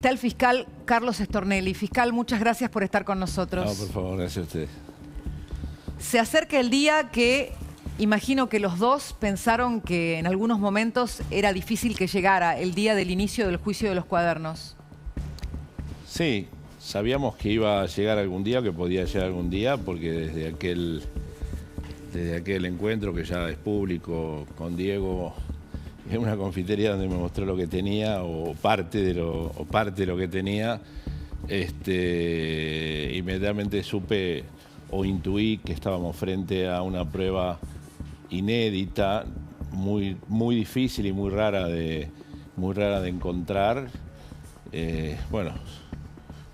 Está el fiscal Carlos Stornelli. Fiscal, muchas gracias por estar con nosotros. No, por favor, gracias a ustedes. Se acerca el día que imagino que los dos pensaron que en algunos momentos era difícil que llegara, el día del inicio del juicio de los cuadernos. Sí, sabíamos que iba a llegar algún día, que podía llegar algún día, porque desde aquel encuentro que ya es público con Diego, en una confitería donde me mostró lo que tenía, o parte de lo que tenía, inmediatamente supe o intuí que estábamos frente a una prueba inédita, muy difícil y muy rara de encontrar. Bueno,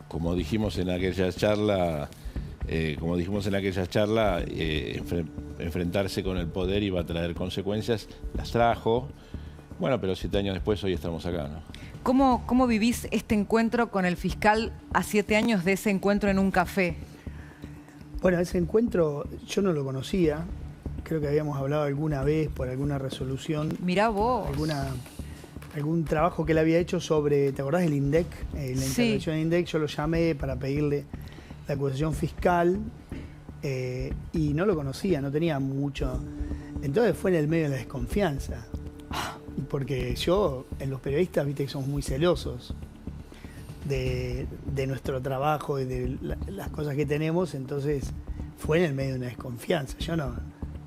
como dijimos en aquella charla, enfrentarse con el poder iba a traer consecuencias, las trajo. Bueno, pero 7 años después, hoy estamos acá, ¿no? ¿Cómo vivís este encuentro con el fiscal a 7 años de ese encuentro en un café? Bueno, ese encuentro yo no lo conocía. Creo que habíamos hablado alguna vez por alguna resolución. Mirá vos. Algún trabajo que él había hecho sobre, ¿te acordás del INDEC? La intervención del INDEC, yo lo llamé para pedirle la acusación fiscal y no lo conocía, no tenía mucho. Entonces fue en el medio de la desconfianza. Porque en los periodistas, viste que somos muy celosos de nuestro trabajo y de las cosas que tenemos, entonces fue en el medio de una desconfianza.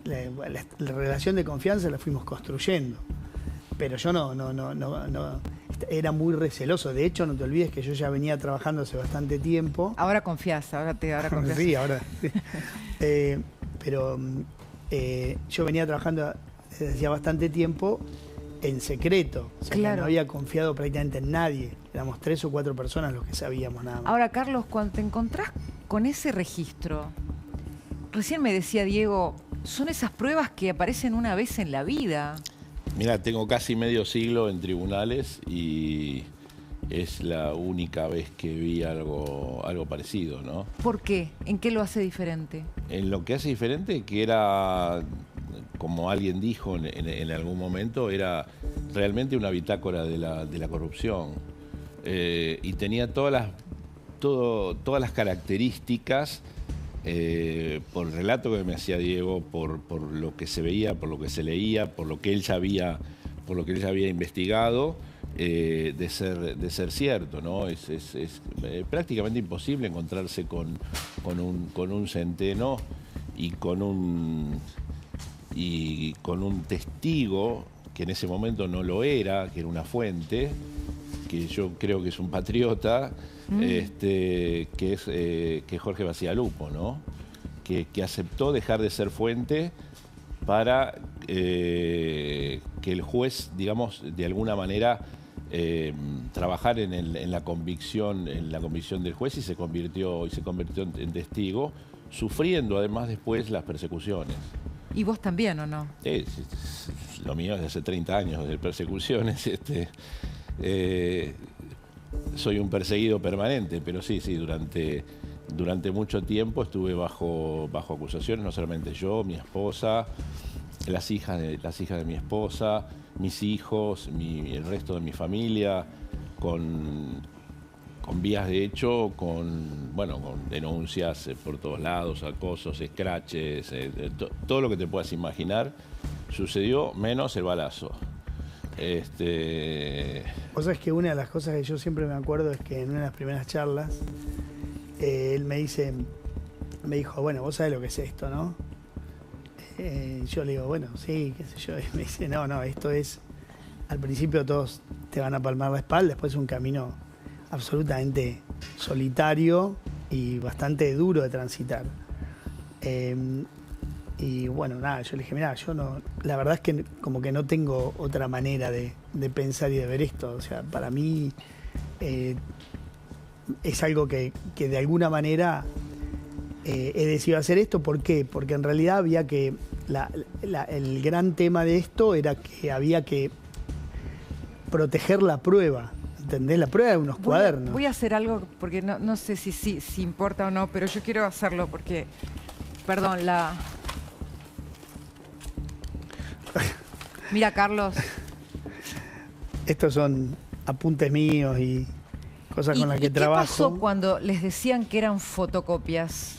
La relación de confianza la fuimos construyendo, pero yo no era muy receloso. De hecho, no te olvides que yo ya venía trabajando hace bastante tiempo. Ahora confías, ahora confías. Sí, ahora. Pero yo venía trabajando desde hacía bastante tiempo en secreto, o sea, claro, que no había confiado prácticamente en nadie. Éramos 3 o 4 personas los que sabíamos nada más. Ahora, Carlos, cuando te encontrás con ese registro, recién me decía Diego, son esas pruebas que aparecen una vez en la vida. Mira, tengo casi medio siglo en tribunales y es la única vez que vi algo parecido, ¿no? ¿Por qué? ¿En qué lo hace diferente? En lo que hace diferente, que era, como alguien dijo en algún momento, era realmente una bitácora de la corrupción. Y tenía todas las características, por el relato que me hacía Diego, por lo que se veía, por lo que se leía, por lo que él ya había investigado, de ser cierto, ¿no? Es prácticamente imposible encontrarse con un centeno y con un testigo que en ese momento no lo era, que era una fuente, que yo creo que es un patriota, que es Jorge Bacigalupo, ¿no? Que aceptó dejar de ser fuente para que el juez, digamos, de alguna manera trabajar en la convicción del juez y se convirtió en testigo, sufriendo además después las persecuciones. ¿Y vos también o no? Lo mío es de hace 30 años de persecuciones. Soy un perseguido permanente, pero sí, durante mucho tiempo estuve bajo acusaciones, no solamente yo, mi esposa, las hijas de mi esposa, mis hijos, el resto de mi familia, con vías de hecho, con denuncias por todos lados, acosos, escraches, todo lo que te puedas imaginar sucedió, menos el balazo. Vos sabés que una de las cosas que yo siempre me acuerdo es que en una de las primeras charlas él me dijo, bueno, vos sabés lo que es esto, ¿no? Yo le digo, bueno, sí, qué sé yo. Y me dice, no, esto es, al principio todos te van a palmar la espalda, después es un camino absolutamente solitario y bastante duro de transitar. Y bueno, nada, yo le dije, mirá, la verdad es que como que no tengo otra manera de pensar y de ver esto. O sea, para mí es algo que de alguna manera he decidido hacer esto. ¿Por qué? Porque en realidad había que, el gran tema de esto era que había que proteger la prueba. ¿Entendés? La prueba de unos cuadernos. Voy a hacer algo, porque no sé si importa o no, pero yo quiero hacerlo porque, perdón, Mira, Carlos. Estos son apuntes míos y cosas con las que ¿Qué trabajo. pasó cuando les decían que eran fotocopias?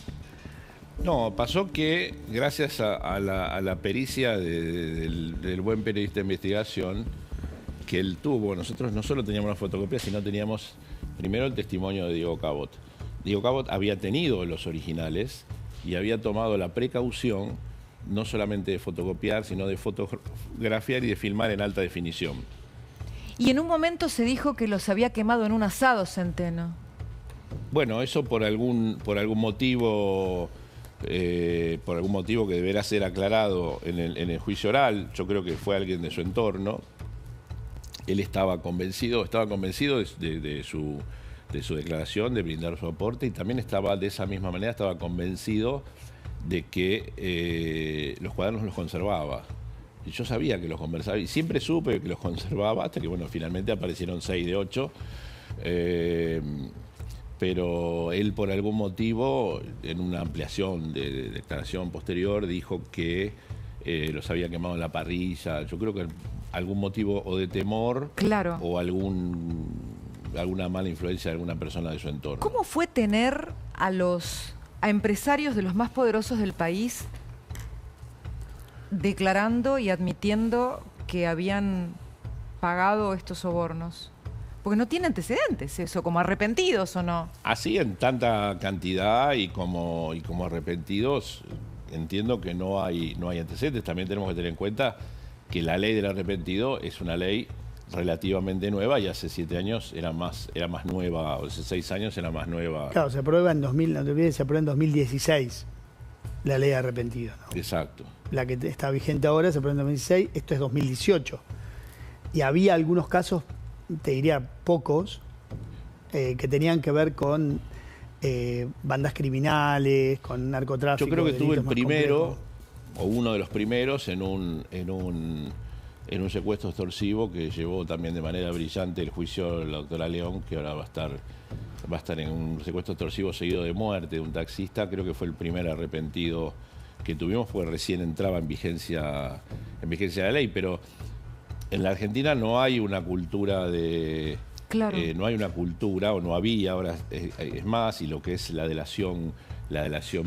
No, pasó que gracias a la pericia del buen periodista de investigación que él tuvo, nosotros no solo teníamos la fotocopia, sino teníamos primero el testimonio de Diego Cabot. Diego Cabot había tenido los originales y había tomado la precaución no solamente de fotocopiar, sino de fotografiar y de filmar en alta definición. Y en un momento se dijo que los había quemado en un asado, Centeno. Bueno, eso por algún motivo que deberá ser aclarado en el juicio oral. Yo creo que fue alguien de su entorno. Él estaba convencido de su declaración, de brindar su aporte, y también estaba, de esa misma manera, estaba convencido de que los cuadernos los conservaba. Y yo sabía que los conversaba, y siempre supe que los conservaba, hasta que, bueno, finalmente aparecieron 6 de 8. Pero él, por algún motivo, en una ampliación de declaración posterior, dijo que los había quemado en la parrilla. Yo creo que algún motivo o de temor, claro, o alguna mala influencia de alguna persona de su entorno. ¿Cómo fue tener a empresarios de los más poderosos del país declarando y admitiendo que habían pagado estos sobornos? Porque no tiene antecedentes eso, como arrepentidos o no. Así en tanta cantidad y como arrepentidos, entiendo que no hay antecedentes. También tenemos que tener en cuenta que la ley del arrepentido es una ley relativamente nueva, y hace 7 años era más nueva, o hace 6 años era más nueva. Claro, se aprueba en 2000, no te olvides, se aprueba en 2016 la ley de arrepentido, ¿no? Exacto. La que está vigente ahora se aprueba en 2016, esto es 2018. Y había algunos casos, te diría pocos, que tenían que ver con bandas criminales, con narcotráfico. Yo creo que tuve el primero, complejos, o uno de los primeros, en un secuestro extorsivo que llevó también de manera brillante el juicio de la doctora León, que ahora va a estar en un secuestro extorsivo seguido de muerte de un taxista. Creo que fue el primer arrepentido que tuvimos, porque recién entraba en vigencia la ley, pero en la Argentina no hay una cultura de... Claro. No hay una cultura, o no había, ahora es más, y lo que es la delación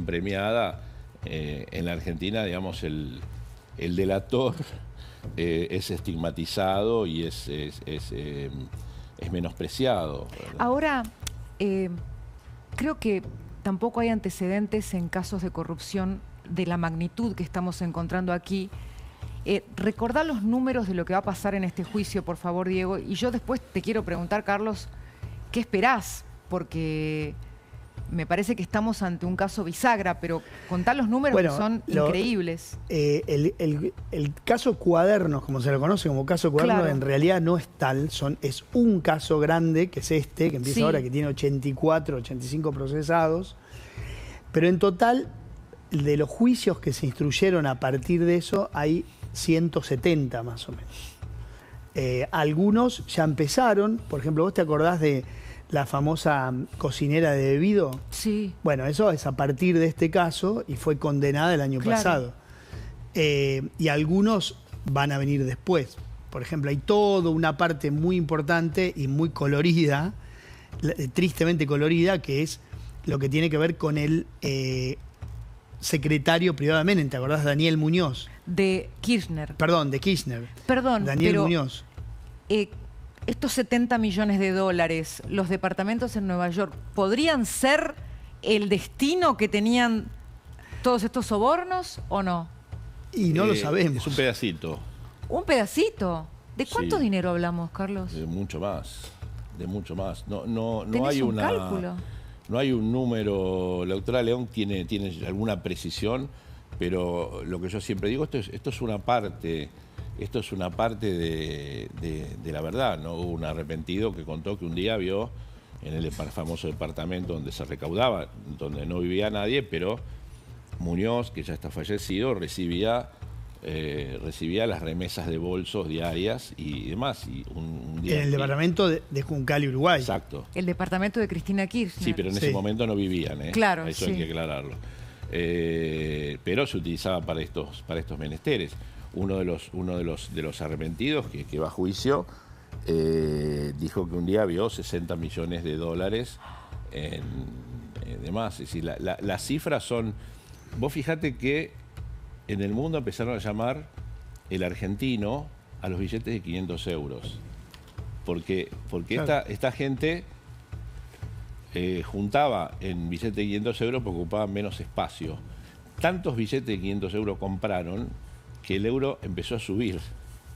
premiada, en la Argentina, digamos, el delator es estigmatizado y es menospreciado, ¿verdad? Ahora, creo que tampoco hay antecedentes en casos de corrupción de la magnitud que estamos encontrando aquí. Recordá los números de lo que va a pasar en este juicio, por favor, Diego. Y yo después te quiero preguntar, Carlos, ¿qué esperás? Porque me parece que estamos ante un caso bisagra, pero contá los números, que son increíbles. El caso Cuadernos, como se lo conoce como caso Cuadernos, Claro, en realidad no es tal, es un caso grande, que es este, que empieza ahora, que tiene 84, 85 procesados, pero en total, de los juicios que se instruyeron a partir de eso, hay 170 más o menos. Algunos ya empezaron, por ejemplo, ¿vos te acordás de la famosa cocinera de Bebido? Sí. Bueno, eso es a partir de este caso y fue condenada el año pasado. Y algunos van a venir después. Por ejemplo, hay toda una parte muy importante y muy colorida, tristemente colorida, que es lo que tiene que ver con el secretario privado de Menem. ¿Te acordás de Daniel Muñoz? De Kirchner. Perdón, de Kirchner. Perdón, Daniel Muñoz. Estos 70 millones de dólares, los departamentos en Nueva York, ¿podrían ser el destino que tenían todos estos sobornos o no? Y no lo sabemos. Es un pedacito. ¿Un pedacito? ¿De cuánto Sí. dinero hablamos, Carlos? De mucho más. No ¿Tenés hay un cálculo? No hay un número. La doctora León tiene alguna precisión, pero lo que yo siempre digo, esto es una parte. Esto es una parte de la verdad, ¿no? Hubo un arrepentido que contó que un día vio en el famoso departamento donde se recaudaba, donde no vivía nadie, pero Muñoz, que ya está fallecido, recibía las remesas de bolsos diarias y demás. Y un día, en el departamento de Juncal, Uruguay. Exacto. El departamento de Cristina Kirchner. Sí, pero en ese momento no vivían, ¿eh? Claro, eso sí. hay que aclararlo. Pero se utilizaba para estos menesteres. Uno de los arrepentidos que va a juicio dijo que un día vio 60 millones de dólares en demás. Es decir, las cifras son... Vos fijate que en el mundo empezaron a llamar el argentino a los billetes de 500 euros. Porque Claro. esta gente juntaba en billetes de 500 euros porque ocupaban menos espacio. Tantos billetes de 500 euros compraron que el euro empezó a subir,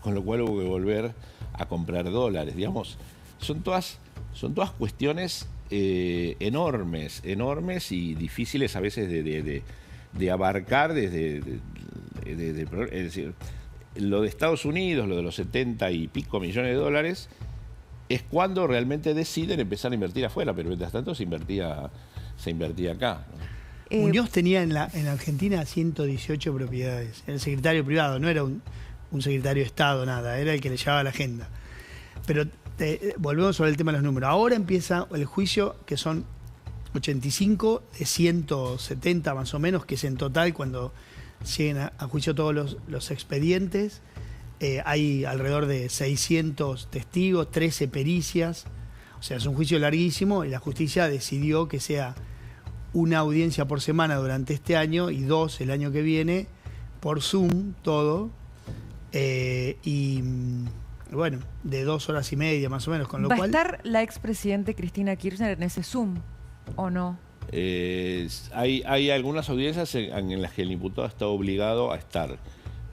con lo cual hubo que volver a comprar dólares. Digamos, son todas cuestiones enormes y difíciles a veces de abarcar desde... es decir, lo de Estados Unidos, lo de los 70 y pico millones de dólares, es cuando realmente deciden empezar a invertir afuera, pero mientras tanto se invertía acá, ¿no? Muñoz tenía en la Argentina 118 propiedades. Era el secretario privado, no era un secretario de Estado, nada, era el que le llevaba la agenda. Pero volvemos sobre el tema de los números. Ahora empieza el juicio, que son 85 de 170 más o menos, que es en total cuando lleguen a juicio todos los expedientes. Hay alrededor de 600 testigos, 13 pericias. O sea, es un juicio larguísimo y la justicia decidió que sea una audiencia por semana durante este año y 2 el año que viene, por Zoom, todo. Bueno, de 2 horas y media más o menos, con lo ¿Va cual... a estar la expresidente Cristina Kirchner en ese Zoom o no? Hay algunas audiencias en las que el imputado está obligado a estar.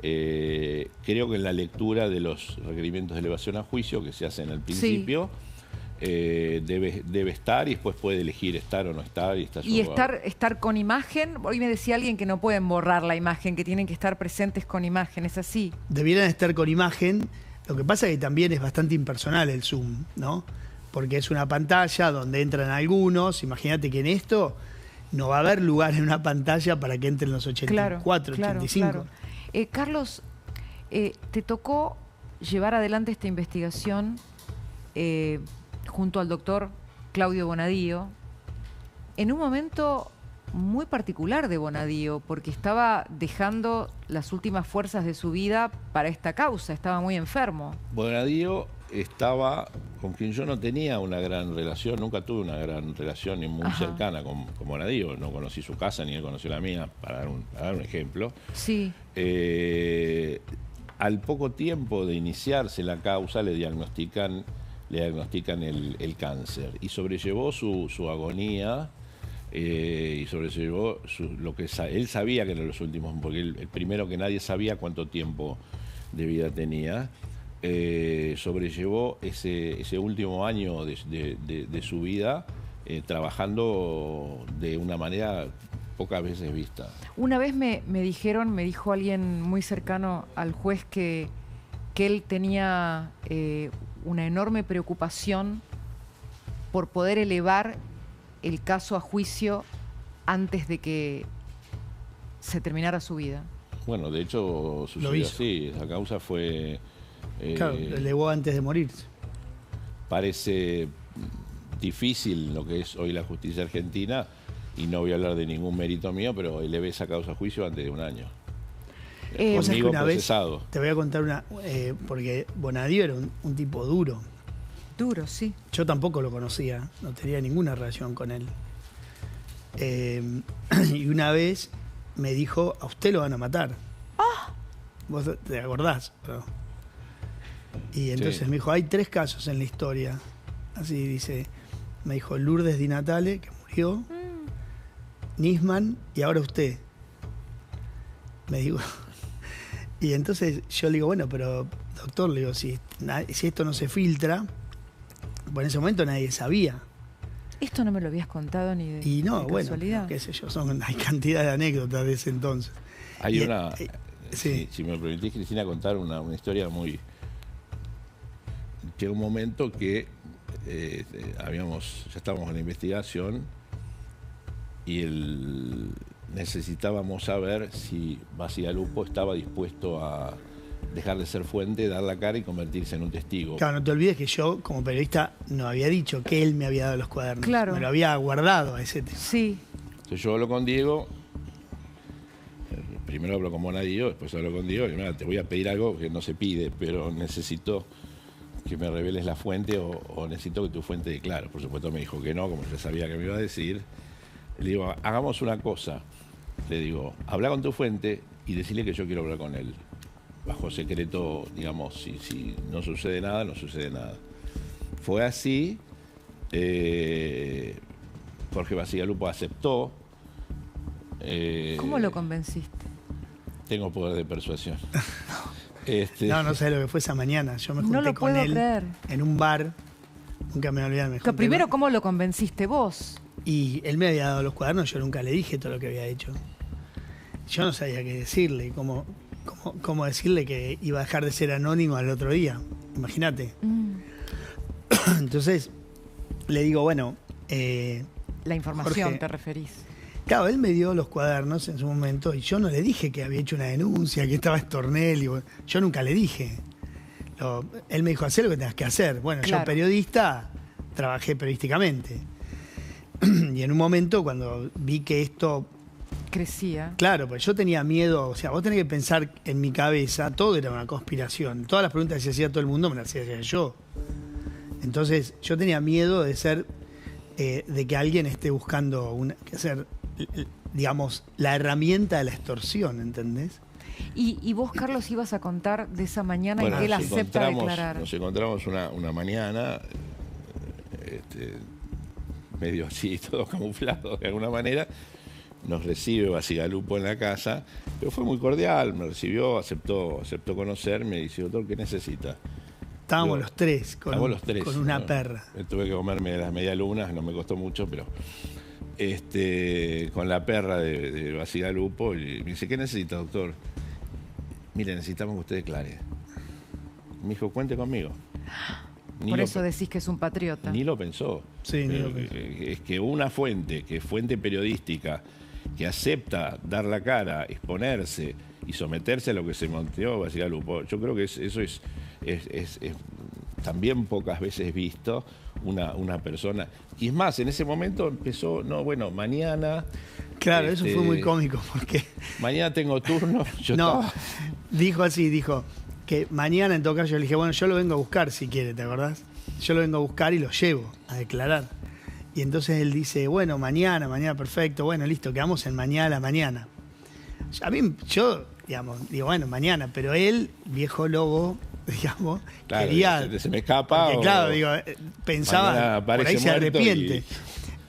Creo que en la lectura de los requerimientos de elevación a juicio que se hacen al principio, debe estar y después puede elegir estar o no estar. ¿Y estar con imagen? Hoy me decía alguien que no pueden borrar la imagen, que tienen que estar presentes con imagen, ¿es así? Debieran estar con imagen. Lo que pasa es que también es bastante impersonal el Zoom, ¿no? Porque es una pantalla donde entran algunos. Imagínate que en esto no va a haber lugar en una pantalla para que entren los 84, 85. Claro. Carlos, te tocó llevar adelante esta investigación junto al doctor Claudio Bonadío, en un momento muy particular de Bonadío, porque estaba dejando las últimas fuerzas de su vida para esta causa, estaba muy enfermo. Bonadío estaba con quien yo no tenía una gran relación, nunca tuve una gran relación ni muy cercana con Bonadío, no conocí su casa ni él conoció la mía, para dar un ejemplo. Sí. Al poco tiempo de iniciarse la causa le diagnostican el cáncer y sobrellevó su agonía y sobrellevó lo que él sabía que eran los últimos, porque el primero que nadie sabía cuánto tiempo de vida tenía. Sobrellevó ese último año de su vida trabajando de una manera pocas veces vista. Una vez me dijo alguien muy cercano al juez que él tenía una enorme preocupación por poder elevar el caso a juicio antes de que se terminara su vida. Bueno, de hecho sucedió así. La causa fue... Claro, lo elevó antes de morirse. Parece difícil lo que es hoy la justicia argentina, y no voy a hablar de ningún mérito mío, pero elevé esa causa a juicio antes de un año. Conmigo procesado. Te voy a contar una... porque Bonadío era un tipo duro. Duro, sí. Yo tampoco lo conocía, no tenía ninguna relación con él. Y una vez me dijo, a usted lo van a matar. ¿Vos te acordás? ¿No? Y entonces me dijo, hay 3 casos en la historia. Así dice, me dijo Lourdes Di Natale, que murió, Nisman y ahora usted. Me dijo. Y entonces yo le digo, bueno, pero doctor, le digo, si esto no se filtra, pues en ese momento nadie sabía. Esto no me lo habías contado ni de, y no, de bueno, casualidad. qué sé yo, hay cantidad de anécdotas de ese entonces. Hay una... sí. Si me permitís, Cristina, contar una historia muy... Llegó un momento que ya estábamos en la investigación y necesitábamos saber si Bacigalupo estaba dispuesto a dejar de ser fuente, dar la cara y convertirse en un testigo. Claro, no te olvides que yo, como periodista, no había dicho que él me había dado los cuadernos. Claro. Me lo había guardado a ese tema. Sí. Entonces yo hablo con Diego, primero hablo con Bonadío, después hablo con Diego, y mira, te voy a pedir algo que no se pide, pero necesito que me reveles la fuente o necesito que tu fuente declare. Por supuesto me dijo que no, como ya sabía que me iba a decir. Le digo, hagamos una cosa. Le digo, habla con tu fuente y decirle que yo quiero hablar con él. Bajo secreto, digamos, si no sucede nada, no sucede nada. Fue así. Jorge Bacigalupo aceptó. ¿Cómo lo convenciste? Tengo poder de persuasión. No sé lo que fue esa mañana. Yo me junté con él en un bar. Nunca me voy a olvidar. Primero, ¿cómo lo convenciste vos? Y él me había dado los cuadernos, yo nunca le dije todo lo que había hecho. Yo no sabía qué decirle, cómo decirle que iba a dejar de ser anónimo al otro día. Imagínate. Entonces, le digo, bueno... la información, Jorge, te referís. Claro, él me dio los cuadernos en su momento y yo no le dije que había hecho una denuncia, que estaba Stornelli. Yo nunca le dije. Él me dijo, hacé lo que tengas que hacer. Bueno, claro. Yo periodista, trabajé periodísticamente. Y en un momento, cuando vi que esto... crecía. Claro, pues yo tenía miedo. O sea, vos tenés que pensar en mi cabeza, todo era una conspiración. Todas las preguntas que se hacía todo el mundo me las hacía yo. Entonces, yo tenía miedo de ser... de que alguien esté buscando hacer, digamos, la herramienta de la extorsión, ¿entendés? ¿Y vos, Carlos, ibas a contar de esa mañana en que él acepta declarar? Nos encontramos una mañana, medio así, todo camuflado de alguna manera. Nos recibe Bacigalupo en la casa, pero fue muy cordial, me recibió, aceptó conocerme y dice, doctor, ¿qué necesita? Estábamos los tres con una perra. Tuve que comerme las medialunas, no me costó mucho, pero con la perra de Bacigalupo. Y me dice, ¿qué necesita, doctor? Mire, necesitamos que usted declare. Me dijo, cuente conmigo. Por eso decís que es un patriota. Ni lo pensó. Sí, ni lo pensó. Es que una fuente, que es fuente periodística, que acepta dar la cara, exponerse y someterse a lo que se monteó Bacigalupo, yo creo que eso es también pocas veces visto una persona. Y es más, en ese momento empezó, mañana... Claro, eso fue muy cómico porque... Mañana tengo turno. Dijo que mañana en todo caso yo le dije, bueno, yo lo vengo a buscar si quiere, ¿te acordás? Yo lo vengo a buscar y lo llevo a declarar. Y entonces él dice, bueno, mañana perfecto, bueno, listo, quedamos en mañana a la mañana. Yo digo, bueno, mañana, pero él, viejo lobo, digamos, claro, quería... Se me escapa. Porque, claro, pensaba, por ahí se arrepiente.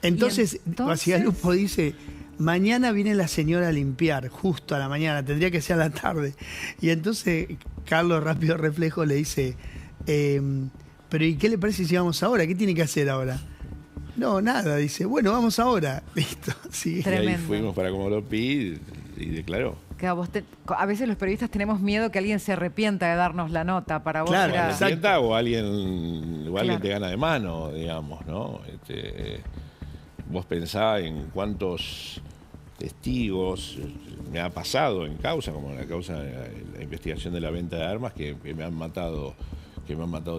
Entonces, Bacigalupo dice, mañana viene la señora a limpiar, justo a la mañana, tendría que ser a la tarde. Y entonces Carlos, rápido reflejo, le dice, pero ¿y qué le parece si vamos ahora? ¿Qué tiene que hacer ahora? No, nada, dice, bueno, vamos ahora. Listo, sí. Y ahí fuimos para Comodoro Pi y declaró. A veces los periodistas tenemos miedo que alguien se arrepienta de darnos la nota. Para vos claro, era... ¿Se arrepienta o alguien te gana de mano, digamos, ¿no? Vos pensás en cuántos testigos me ha pasado en causa, como la causa de la investigación de la venta de armas, que me han matado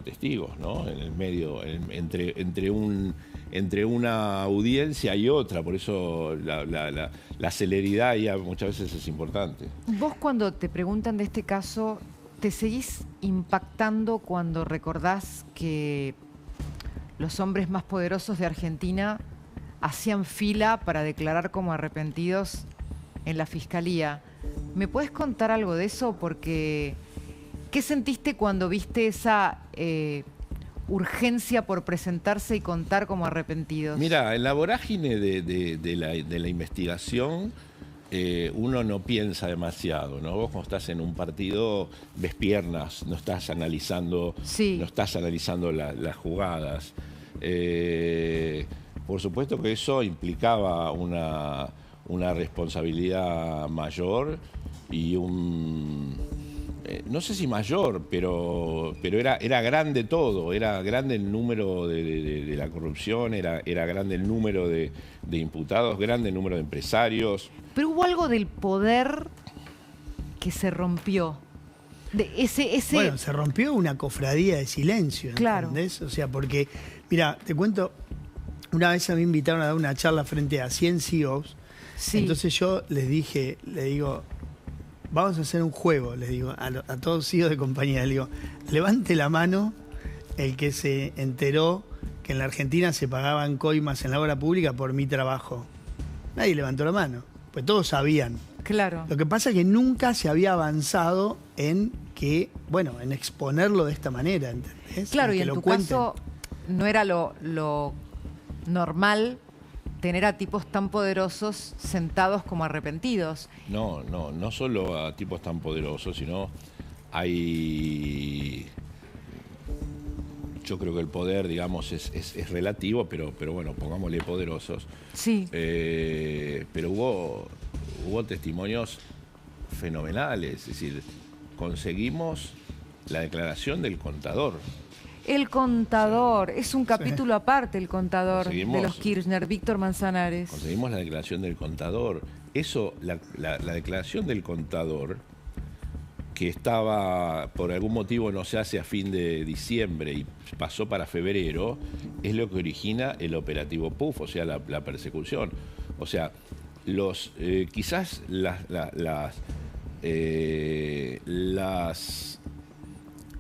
testigos, ¿no? En el medio, entre una audiencia y otra, por eso la celeridad ya muchas veces es importante. Vos, cuando te preguntan de este caso, ¿te seguís impactando cuando recordás que los hombres más poderosos de Argentina hacían fila para declarar como arrepentidos en la Fiscalía? ¿Me puedes contar algo de eso? Porque, ¿qué sentiste cuando viste esa urgencia por presentarse y contar como arrepentidos? Mira, en la vorágine de la investigación, uno no piensa demasiado, ¿no? Vos cuando estás en un partido ves piernas, no estás analizando, sí, no estás analizando las jugadas. Por supuesto que eso implicaba una responsabilidad mayor y no sé si mayor, pero era grande todo, era grande el número de la corrupción, era grande el número de imputados, grande el número de empresarios. Pero hubo algo del poder que se rompió. Bueno, se rompió una cofradía de silencio, ¿entendés? Claro. O sea, porque, mira, te cuento, una vez a mí me invitaron a dar una charla frente a 100 CEOs, sí. Entonces yo les digo, vamos a hacer un juego, les digo, a todos CEOs de compañía, les digo, levante la mano el que se enteró que en la Argentina se pagaban coimas en la obra pública por mi trabajo. Nadie levantó la mano, pues todos sabían. Claro. Lo que pasa es que nunca se había avanzado en que, bueno, en exponerlo de esta manera, ¿entendés? Claro, y que en lo tu cuenten. caso no era lo normal tener a tipos tan poderosos sentados como arrepentidos. No solo a tipos tan poderosos, sino hay... Yo creo que el poder, digamos, es relativo, pero bueno, pongámosle poderosos. Sí. Pero hubo testimonios fenomenales, es decir, conseguimos la declaración del contador. El contador, es un capítulo aparte, el contador de los Kirchner, Víctor Manzanares. Conseguimos la declaración del contador. Eso, la declaración del contador, que estaba, por algún motivo no se hace a fin de diciembre y pasó para febrero, es lo que origina el operativo PUF, o sea, la persecución. O sea, quizás las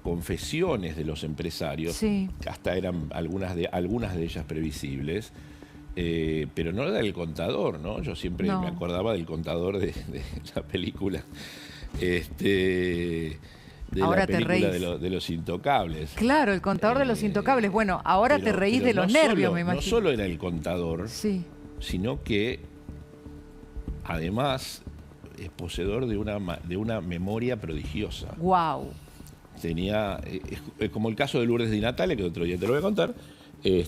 confesiones de los empresarios, sí, hasta eran algunas de ellas previsibles, pero no era del contador, ¿no? Yo siempre me acordaba del contador de la película, ahora la película te reís de los Intocables. Claro, el contador de los Intocables. Bueno, ahora te reís de los nervios, me imagino. No solo era el contador, sí, sino que además es poseedor de una memoria prodigiosa. Wow. Tenía, como el caso de Lourdes Di Natale, que otro día te lo voy a contar, el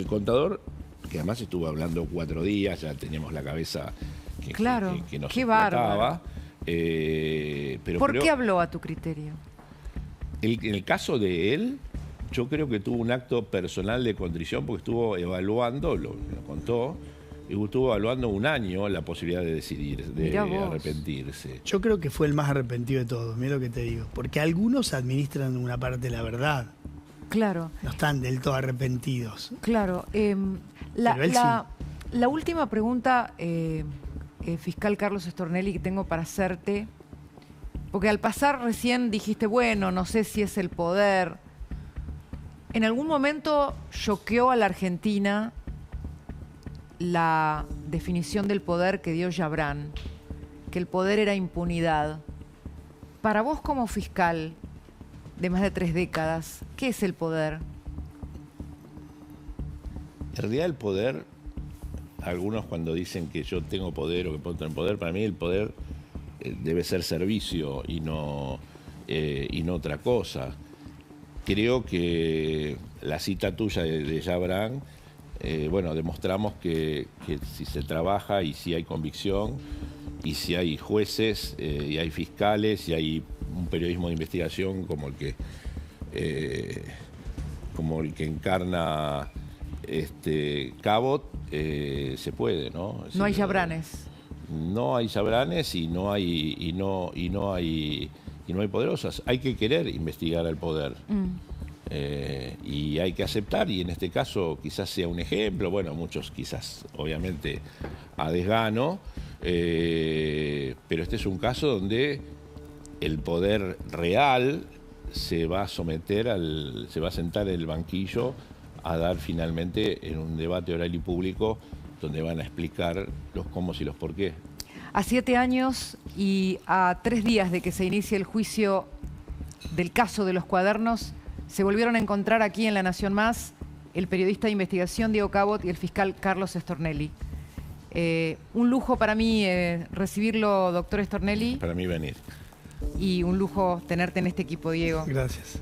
contador, que además estuvo hablando 4 días, ya teníamos la cabeza que nos qué explotaba. bárbaro. Pero ¿Por qué habló a tu criterio? En el caso de él, yo creo que tuvo un acto personal de contrición porque estuvo evaluando, lo contó, estuvo evaluando 1 año la posibilidad de decidir, de arrepentirse. Yo creo que fue el más arrepentido de todos, mira lo que te digo. Porque algunos administran una parte de la verdad. Claro. No están del todo arrepentidos. Claro. La última pregunta, fiscal Carlos Stornelli, que tengo para hacerte, porque al pasar recién dijiste, bueno, no sé si es el poder. ¿En algún momento choqueó a la Argentina la definición del poder que dio Jabrán, que el poder era impunidad? Para vos como fiscal de más de 3 décadas, ¿qué es el poder? En realidad el poder, algunos cuando dicen que yo tengo poder o que puedo tener poder, para mí el poder debe ser servicio y no otra cosa. Creo que la cita tuya de Jabrán, bueno, demostramos que si se trabaja y si hay convicción y si hay jueces y hay fiscales y hay un periodismo de investigación como el que encarna Cabot, se puede, ¿no? No hay Jabranes. No hay Jabranes y no hay poderosas. Hay que querer investigar al poder. Y hay que aceptar, y en este caso quizás sea un ejemplo, bueno, muchos quizás obviamente a desgano, pero este es un caso donde el poder real se va a sentar en el banquillo a dar finalmente en un debate oral y público donde van a explicar los cómo y los por qué. A 7 años y a 3 días de que se inicie el juicio del caso de los cuadernos, se volvieron a encontrar aquí en La Nación Más el periodista de investigación Diego Cabot y el fiscal Carlos Stornelli. Un lujo para mí recibirlo, doctor Stornelli. Para mí venir. Y un lujo tenerte en este equipo, Diego. Gracias.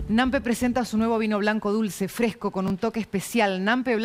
Nampe presenta su nuevo vino blanco dulce, fresco, con un toque especial. Nampe Blanco.